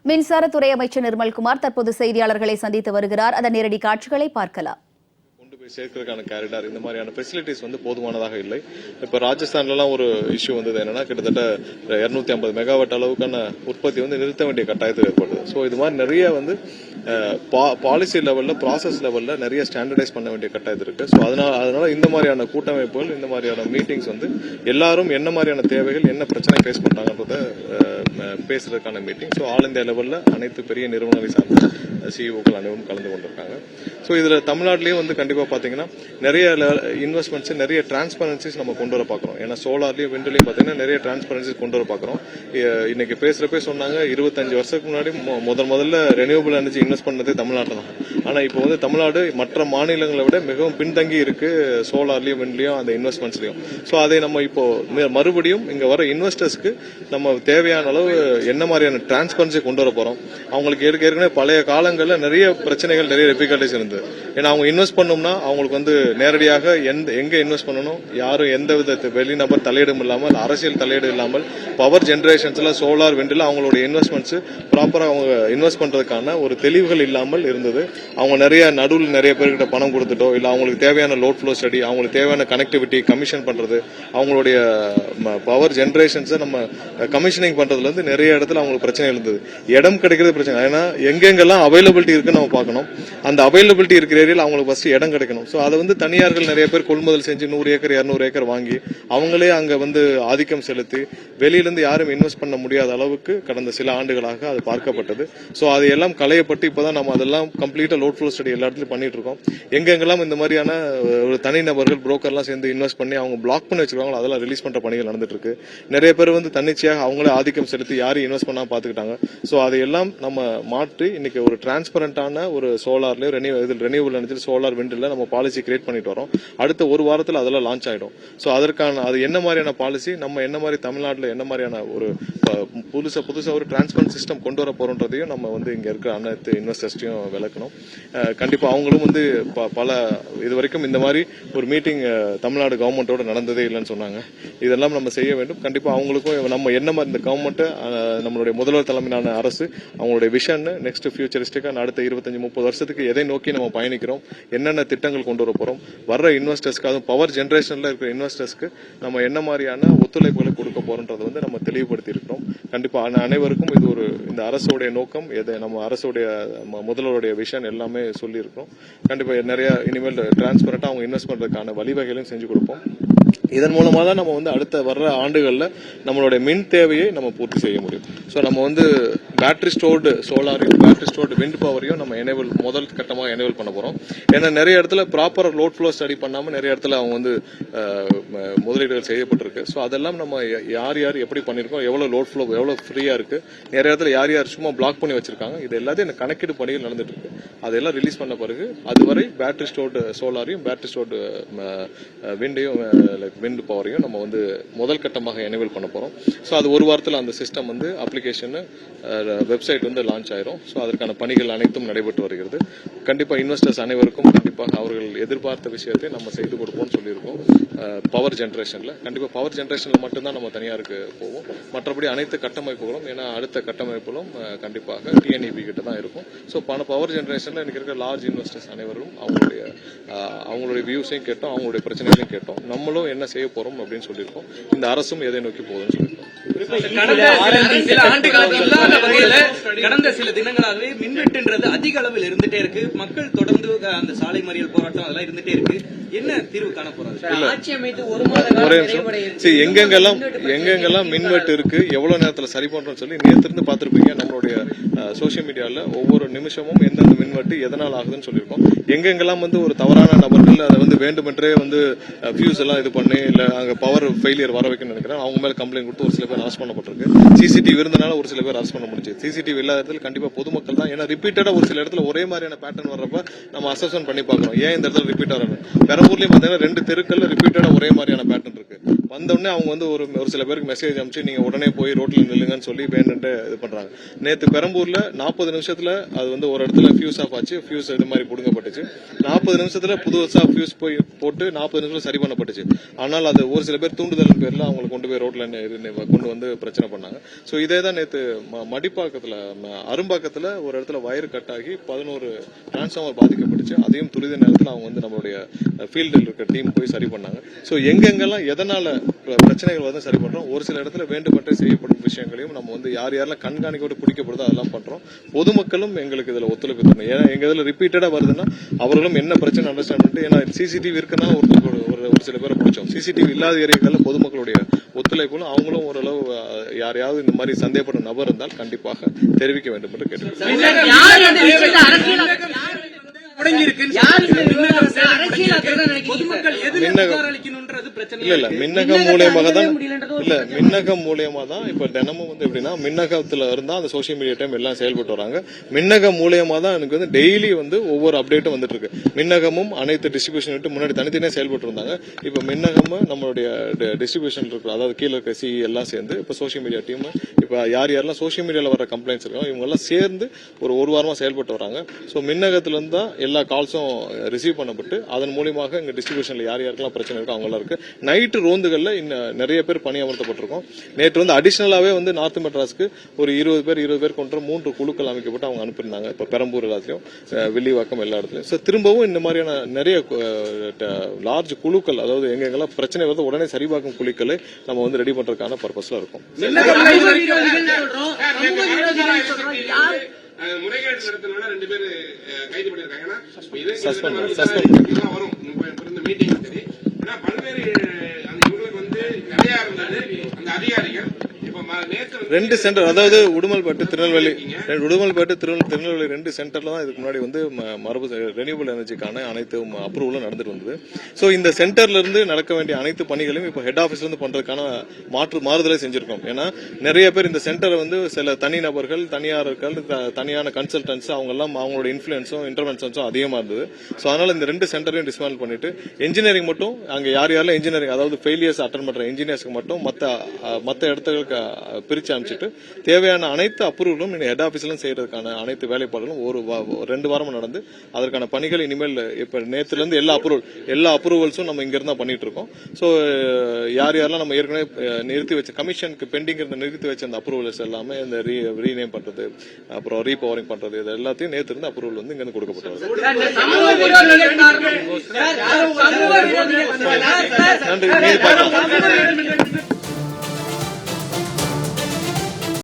மின்சாரத்துறை அமைச்சர் நிர்மல்குமார் தற்போது செய்தியாளர்களை சந்தித்து வருகிறார். அதன் நேரடி காட்சிகளை பார்க்கலாம். சேர்க்கிறதுக்கான கேரிடார் இந்த மாதிரியான ஃபெசிலிட்டிஸ் போதுமானதாக இல்லை. இப்போ ராஜஸ்தான்லாம் ஒரு இஷ்யூ வந்தது என்னன்னா, கிட்டத்தட்ட 250 மெகாவாட் அளவுக்கான உற்பத்தி நிறுத்த வேண்டிய கட்டாயத்தில் ஏற்படுது. ஸோ இது மாதிரி நிறைய பாலிசி லெவல்ல ப்ராசஸ் லெவல்ல நிறைய ஸ்டாண்டர்டைஸ் பண்ண வேண்டிய கட்டாயத்தில் இருக்கு. ஸோ அதனால இந்த மாதிரியான கூட்டமைப்புகள், இந்த மாதிரியான மீட்டிங்ஸ் எல்லாரும் என்ன மாதிரியான தேவைகள், என்ன பிரச்சனை ஃபேஸ் பண்றாங்கன்றத பேசுறதுக்கான மீட்டிங். ஸோ ஆல் இந்தியா லெவல்ல அனைத்து பெரிய நிறுவனங்களை சார்ந்த சிஇஓக்கள் அனைவரும் கலந்து கொண்டிருக்காங்க. ஸோ இதுல தமிழ்நாட்டிலேயும் கண்டிப்பா பாத்தீங்கன்னா நிறைய இன்வெஸ்ட்மெண்ட்ஸ், நிறைய டிரான்ஸ்பரன்சிஸ் நம்ம கொண்டு வர பாக்குறோம். ஏன்னா சோலார்லயும் விண்ட்லயும் பாத்தீங்கன்னா நிறைய டிரான்ஸ்பரன்சிஸ் கொண்டு வர பாக்குறோம். இன்னைக்கு பேசுறப்ப சொன்னாங்க 25 வருஷத்துக்கு முன்னாடி முதல்ல ரெனியூபிள் எனர்ஜி இன்வெஸ்ட் பண்ணதே தமிழ்நாட்டில் தான். ஆனா இப்போ தமிழ்நாடு மற்ற மாநிலங்களை விட மிகவும் பின்தங்கி இருக்கு சோலார்லயும் விண்ட்லயும் அந்த இன்வெஸ்ட்மெண்ட்ஸ்லயும். ஸோ அதை நம்ம இப்போ மறுபடியும் இங்க வர இன்வெஸ்டர்ஸ்க்கு நம்ம தேவையான அளவு என்ன மாதிரியான டிரான்ஸ்பரன்சி கொண்டு வர போறோம். அவங்களுக்கு ஏற்கனவே பழைய காலங்களில் நிறைய பிரச்சனைகள், நிறைய டிஃபிகல்டிஸ் இருந்தது. ஏன்னா அவங்க இன்வெஸ்ட் பண்ணோம்னா அவங்களுக்கு நேரடியாக எங்க இன்வெஸ்ட் பண்ணணும், யாரும் எந்த வித வெளிநபர் தலையீடும் இல்லாமல், அரசியல் தலையீடு இல்லாமல் பவர் ஜெனரேஷன்ஸ்ல சோலார் விண்டில் அவங்களோட இன்வெஸ்ட்மெண்ட்ஸ் ப்ராப்பரா அவங்க இன்வெஸ்ட் பண்றதுக்கான ஒரு தெளிவுகள் இல்லாமல் இருந்தது. அவங்க நடுவில் நிறைய பேர்கிட்ட பணம் கொடுத்துட்டோ, இல்ல அவங்களுக்கு தேவையான லோட் ஃப்ளோ ஸ்டடி, அவங்களுக்கு தேவையான கனெக்டிவிட்டி கமிஷன் பண்றது, அவங்களுடைய பவர் ஜெனரேஷன்ஸை நம்ம கமிஷனிங் பண்றதுல நிறைய இடத்துல அவங்களுக்கு பிரச்சனை இருந்தது. இடம் கிடைக்கிறது பிரச்சனை. ஏன்னா எங்கெங்கெல்லாம் அவைலபிலிட்டி இருக்குன்னு நம்ம பார்க்கணும். அந்த அவைலபிலிட்டி இருக்கிற ஏரியாவில் அவங்களுக்கு ஃபர்ஸ்ட் இடம் கிடைக்கணும். ஸோ அதை தனியார்கள் நிறைய பேர் கொள்முதல் செஞ்சு 100 ஏக்கர் 200 ஏக்கர் வாங்கி அவங்களே அங்க ஆதிக்கம் செலுத்தி வெளியிலிருந்து யாரும் இன்வெஸ்ட் பண்ண முடியாத அளவுக்கு கடந்த சில ஆண்டுகளாக அது பார்க்கப்பட்டது. ஸோ அது எல்லாம் களையப்பட்டு இப்பதான் நம்ம அதெல்லாம் கம்ப்ளீட்டா லோட் ஃப்ளோ ஸ்டடி எல்லா இடத்துலயும் பண்ணிட்டு இருக்கோம். எங்கெங்கெல்லாம் இந்த மாதிரியான ஒரு தனிநபர்கள் புரோக்கர்லாம் சேர்ந்து இன்வெஸ்ட் பண்ணி அவங்க பிளாக் பண்ணி வச்சிருக்காங்களோ அதெல்லாம் ரிலீஸ் பண்ற பணிகள் நடந்துட்டு இருக்கு. நிறைய பேர் தன்னிச்சையாக அவங்களே ஆதிக்கம் செலுத்தி யாரும் இன்வெஸ்ட் பண்ணா பாத்துக்கிட்டாங்க. ஸோ அதையெல்லாம் நம்ம மாற்றி இன்னைக்கு ஒரு டிரான்ஸ்பரண்டான ஒரு சோலார்லயும் ரெனியூபிள் எனர்ஜி சோலார் விண்டில் நம்ம பாலிசி கிரியேட் பண்ணிட்டு வரோம். அடுத்த ஒரு வாரத்தில் அதெல்லாம் லான்ச் ஆயிடும். ஸோ அதற்கான அது என்ன மாதிரியான பாலிசி, நம்ம என்ன மாதிரி தமிழ்நாட்டில் என்ன மாதிரியான ஒரு புதுசா ஒரு டிரான்ஸ்பரன்ட் சிஸ்டம் கொண்டு வர போறோன்றதையும் நம்ம இங்க இருக்கிற அனைத்து இன்வெஸ்டர்ஸ்டையும் விளக்கணும். கண்டிப்பா அவங்களும் பல இதுவரைக்கும் இந்த மாதிரி ஒரு மீட்டிங் தமிழ்நாடு கவர்மெண்டோட நடந்ததே இல்லைன்னு சொன்னாங்க. இதெல்லாம் நம்ம செய்ய வேண்டும். கண்டிப்பா அவங்களுக்கும் நம்ம என்ன மாதிரி இந்த கவர்மெண்ட், நம்மளுடைய முதல்வர் தலைமையிலான அரசு அவங்களுடைய விஷன் நெக்ஸ்ட் ஃபியூச்சரிஸ்டிக்கா அடுத்த 25-30 வருஷத்துக்கு எதை நோக்கி நம்ம பயணிக்கிறோம், என்னென்ன திட்டங்கள் கொண்டு வர போறோம், வர்ற இன்வெஸ்டர்ஸ்க்கு, அதுவும் பவர் ஜெனரேஷன்ல இருக்கிற இன்வெஸ்டர்ஸ்க்கு நம்ம என்ன மாதிரியான ஒத்துழைப்புகளை கொடுக்க போறோம்ன்றதை நம்ம தெளிவுபடுத்தி இருக்கிறோம். கண்டிப்பா அனைவருக்கும் இது இந்த அரசுடைய நோக்கம், நம்ம அரசுடைய முதல்வருடைய விஷன் எல்லாமே சொல்லி இருக்கோம். கண்டிப்பா நிறைய இனிமேல் டிரான்ஸ்பரண்டா அவங்க இன்வெஸ்ட் பண்றதுக்கான வழிவகைகளையும் செஞ்சு கொடுப்போம். இதன் மூலமா தான் நம்ம அடுத்த வர்ற ஆண்டுகள்ல நம்மளுடைய மின் தேவையை நம்ம பூர்த்தி செய்ய முடியும். ஸோ நம்ம பேட்டரி ஸ்டோர்டு சோலாரையும் பேட்டரி ஸ்டோர்டு விண்ட் பவரையும் நம்ம முதல் கட்டமாக எனேபிள் பண்ண போறோம். ஏன்னா நிறைய இடத்துல ப்ராப்பர் லோட் ஃப்ளோ ஸ்டடி பண்ணாம நிறைய இடத்துல அவங்க முதலீடுகள் செய்யப்பட்டிருக்கு. ஸோ அதெல்லாம் நம்ம யார் எப்படி பண்ணிருக்கோம், எவ்வளவு லோட் ஃப்ளோ எவ்வளவு ஃப்ரீயா இருக்கு, நிறைய இடத்துல யார் சும்மா பிளாக் பண்ணி வச்சிருக்காங்க, இது எல்லாத்தையும் கணக்கீடு பணிகள் நடந்துட்டு இருக்கு. அதெல்லாம் ரிலீஸ் பண்ண பிறகு அதுவரை பேட்டரி ஸ்டோர்டு சோலாரையும் பேட்டரி ஸ்டோர்டு விண்டையும் விண்ட் பவரையும் நம்ம முதல் கட்டமாக எனேபிள் பண்ண போறோம். ஸோ அது ஒரு வாரத்தில் அந்த சிஸ்டம் அப்ளிகேஷன் வெப்சைட் லான்ச் ஆயிரும். ஸோ அதற்கான பணிகள் அனைத்தும் நடைபெற்று வருகிறது. கண்டிப்பா இன்வெஸ்டர்ஸ் அனைவருக்கும் கண்டிப்பாக அவர்கள் எதிர்பார்த்த விஷயத்தை நம்ம செய்து கொடுப்போம்னு சொல்லியிருக்கோம். பவர் ஜெனரேஷன்ல கண்டிப்பா பவர் ஜெனரேஷன்ல மட்டும்தான் நம்ம தனியாருக்கு போவோம். மற்றபடி அனைத்து கட்டமைப்புகளும், ஏன்னா அடுத்த கட்டமைப்புகளும் கண்டிப்பாக டிஎன்இபி கிட்ட தான் இருக்கும். ஸோ பவர் ஜெனரேஷன்ல இன்னைக்கு இருக்கிற லார்ஜ் இன்வெஸ்டர்ஸ் அனைவரும் அவங்களுடைய வியூஸையும் கேட்டோம், அவங்களுடைய பிரச்சனைகளையும் கேட்டோம். நம்மளும் என்ன செய்ய போறோம் அப்படின்னு சொல்லியிருக்கோம். இந்த அரசும் எதை நோக்கி போகுதுன்னு சொல்லியிருக்கோம். கடந்த சில தினங்களாகவே மின்வெட்டுன்றது அதிக அளவில் இருந்துட்டே இருக்கு. மக்கள் தொடர்ந்து அந்த சாலை மறியல் போராட்டம் அதெல்லாம் இருந்துட்டே இருக்கு. என்ன தீர்வு காண போறாங்க? ஒரே நிமிஷம். எங்கெங்கெல்லாம் மின்வெட்டு இருக்கு, எவ்வளவு நேரத்துல சரி பண்றோம்னு சொல்லி நேற்று இருந்து பாத்துருப்பீங்க. நம்மளுடைய சோசியல் மீடியால ஒவ்வொரு நிமிஷமும் எந்தெந்த மின்வெட்டு எதனால் ஆகுதுன்னு சொல்லியிருக்கோம். எங்கெங்கெல்லாம் ஒரு தவறான நபர்கள் அதை வேண்டுமென்றே ஃபியூஸ் எல்லாம் இது பண்ணி இல்ல அங்க பவர் ஃபெயிலியர் வர வைக்கணும்னு நினைக்கிறேன், அவங்க மேல கம்ப்ளைண்ட் கொடுத்து ஒரு சில பேர் அரெஸ்ட் பண்ணப்பட்டிருக்கு. சிசிடிவி இருந்தனால ஒரு சில பேர் அரெஸ்ட் பண்ண முடிஞ்சு. சிசிடிவி இல்லாத இடத்துல கண்டிப்பா பொதுமக்கள் தான். ஏன்னா ரிப்பீட்டடா ஒரு சில இடத்துல ஒரே மாதிரியான பேட்டர்ன் வர்றப்ப நம்ம அசஸ்மெண்ட் பண்ணி பாக்குறோம், ஏன் இந்த இடத்துல ரிப்பீட் ஆகணும். பெரம்பூர்லயும் பாத்தீங்கன்னா 2 தெருக்கள்ல ரிப்பீட்டடா ஒரே மாதிரியான பேட்டர்ன் இருக்கு. வந்தோடனே அவங்க வந்து ஒரு சில பேருக்கு மெசேஜ் அனுப்பிச்சு நீங்க உடனே போய் ரோட்ல நில்லுங்கன்னு சொல்லி வேணுன்ட்டு இது பண்றாங்க. நேத்து பெரம்பூர்ல 40 நிமிஷத்துல அது வந்து ஒரு இடத்துல ஃபியூஸ் ஆஃப் ஆச்சு, ஃபியூஸ் இது மாதிரி புடுங்கப்பட்டுச்சு. 40 நிமிஷத்துல புதுசா ஃபியூஸ் போய் போட்டு 40 நிமிஷம் சரி பண்ணப்பட்டுச்சு. ஆனால் அது ஒரு சில பேர் தூண்டுதல் பேர்ல அவங்களை கொண்டு போய் ரோட்ல கொண்டு வந்து பிரச்சனை பண்ணாங்க. சோ இதே தான் நேத்து மடிப்பாக்கத்துல அரும்பாக்கத்துல ஒரு இடத்துல வயர் கட் ஆகி 11 டிரான்ஸ்ஃபார்மர் பாதிக்கப்பட்டுச்சு. அதையும் துரித நேரத்தில் அவங்க வந்து நம்மளுடைய ஃபீல்டில் இருக்க டீம் போய் சரி பண்ணாங்க. சோ எங்கெங்கெல்லாம் எதனால பிரச்சனைகள் வந்து சரி பண்றோம், ஒரு சில இடத்துல வேண்டுபட்டே செய்யப்படும் விஷயங்களையும் நம்ம வந்து யாரெல்லாம் கண்காணிக்கோடு பிடிக்கப்படுதோ அதெல்லாம் பண்றோம். பொதுமக்களும் எங்களுக்கு இதுல ஒத்துழைப்பு தரணும். ஏன்னா எங்க இதுல ரிப்பீட்டடா வருதுன்னா அவர்களும் என்ன பிரச்சனை அண்டர்ஸ்டாண்ட் பண்ணிட்டு, ஏன்னா சிசிடிவி இருக்குன்னா ஒரு சில பேரை பிடிச்சோம். சிசிடிவி இல்லாத ஏரியாக்கள்ல பொதுமக்களுடைய ஒத்துழைப்பும் அவங்களும் ஓரளவு யாரையாவது இந்த மாதிரி சந்தேகப்படும் நபர் இருந்தால் கண்டிப்பாக தெரிவிக்க வேண்டும் என்று கேட்டுக்கொள்கிறேன். மின்னகம் மூலியமா தான் இப்ப தினமும் வந்து எப்படின்னா மின்னகத்துல இருந்தா அந்த சோசியல் மீடியா டைம் எல்லாம் செயல்பட்டு வராங்க. மின்னகம் மூலியமா தான் எனக்கு வந்து டெய்லி வந்து ஒவ்வொரு அப்டேட்டும் வந்துட்டு இருக்கு. மின்னகமும் அனைத்து டிஸ்ட்ரிபியூஷன் விட்டு முன்னாடி தனித்தனியா செயல்பட்டு இருந்தாங்க. இப்ப மின்னகம் நம்மளுடைய டிஸ்ட்ரிபியூஷன் இருக்கு, அதாவது கீழே இருக்க சி எல்லாம் சேர்ந்து இப்ப சோசியல் மீடியா டீம் இப்ப யாரெல்லாம் சோசியல் மீடியால வர கம்ப்ளைண்ட்ஸ் இருக்கோ இவங்க எல்லாம் சேர்ந்து ஒரு வாரமா செயல்பட்டு வராங்க. சோ மின்னகத்துல இருந்தா எல்லா கால்ஸும் ரிசீவ் பண்ணப்பட்டு அதன் மூலியமாக இங்க டிஸ்ட்ரிபியூஷன்ல யாருக்கெல்லாம் பிரச்சனை இருக்கோ அவங்க இருக்கு. நைட்டு ரோந்துகள்ல நிறைய பேர் பணியமர்த்தப்பட்டிருக்கோம். நேற்று வந்து அடிஷனலாவே வந்து நார்த் மெட்ராஸ்க்கு ஒரு 20 பேர் கொண்ட 3 குழுக்கள் அமைக்கப்பட்டு அவங்க அனுப்பியிருந்தாங்க. இப்ப பெரம்பூர் எல்லாத்தையும், வில்லிவாக்கம் எல்லா இடத்துலயும். சோ திரும்பவும் இந்த மாதிரியான நிறைய லார்ஜ் குழுக்கள், அதாவது எங்கெங்கெல்லாம் பிரச்சனை வருது உடனே சரிபார்க்கும் குழுக்களை நம்ம வந்து ரெடி பண்றதுக்கான பர்பஸ்ல இருக்கும். முறைகேடு நடத்தினா 2 பேர் கைது பண்ணிருக்காங்க. வரும் மீட்டிங் சரி. ஆனா பல்வேறு இவங்களுக்கு வந்து நிறைய இருந்தாரு அந்த அதிகாரிகள். ரெண்டு சென்டர், அதாவது உடுமல்பேட்டு திருநெல்வேலி 2 சென்டர்ல தான் இதுக்கு முன்னாடி வந்து ரெனியூவல் எனர்ஜிக்கான அனைத்து அப்ரூவலும் நடந்துட்டு வந்தது. சோ இந்த சென்டர்ல இருந்து நடக்க வேண்டிய அனைத்து பணிகளையும் இப்ப ஹெட் ஆபீஸ்ல இருந்து பண்றதுக்கான மாறுதலை செஞ்சிருக்கோம். ஏன்னா நிறைய பேர் இந்த சென்டரை வந்து சில தனிநபர்கள், தனியார்கள், தனியான கன்சல்டன்ஸ் அவங்க எல்லாம் அவங்களோட இன்ஃபுளுன்ஸும் இன்டர்வென்ஷன்ஸும் அதிகமா இருந்தது. சோ அதனால இந்த 2 சென்டரையும் டிஸ்மேண்டில் பண்ணிட்டு இன்ஜினியரிங் மட்டும் அங்க யாரெல்லாம் இன்ஜினியரிங், அதாவது ஃபெயிலியர்ஸ் அட்டன் பண்ற இன்ஜினியர்ஸ்க்கு மட்டும் மத்த இடத்துக்கு பிரிச்சு அமைச்சிட்டு தேவையான அனைத்து அப்ரூவலும் ஹெட் ஆபீஸ்ல செய்யறதுக்கான அனைத்து வேலைப்பாடுகளும் 2 வாரமா நடந்து அதற்கான பணிகள் இனிமேல் இப்ப நேத்துல இருந்து எல்லா அப்ரூவல்ஸும் நம்ம இங்க இருந்தா பண்ணிட்டு இருக்கோம். சோ யாரெல்லாம் நம்ம ஏற்கனவே நிறுத்தி வச்ச கமிஷனுக்கு பெண்டிங் இருந்த நிறுத்தி வச்ச அந்த அப்ரூவல்ஸ் எல்லாமே இந்த ரீநேம் பண்றது, அப்புறம் ரீபவரிங் பண்றது, இது எல்லாத்தையும் நேத்து இருந்து அப்ரூவல் வந்து இங்க இருந்து கொடுக்கப்பட்டது. நன்றி.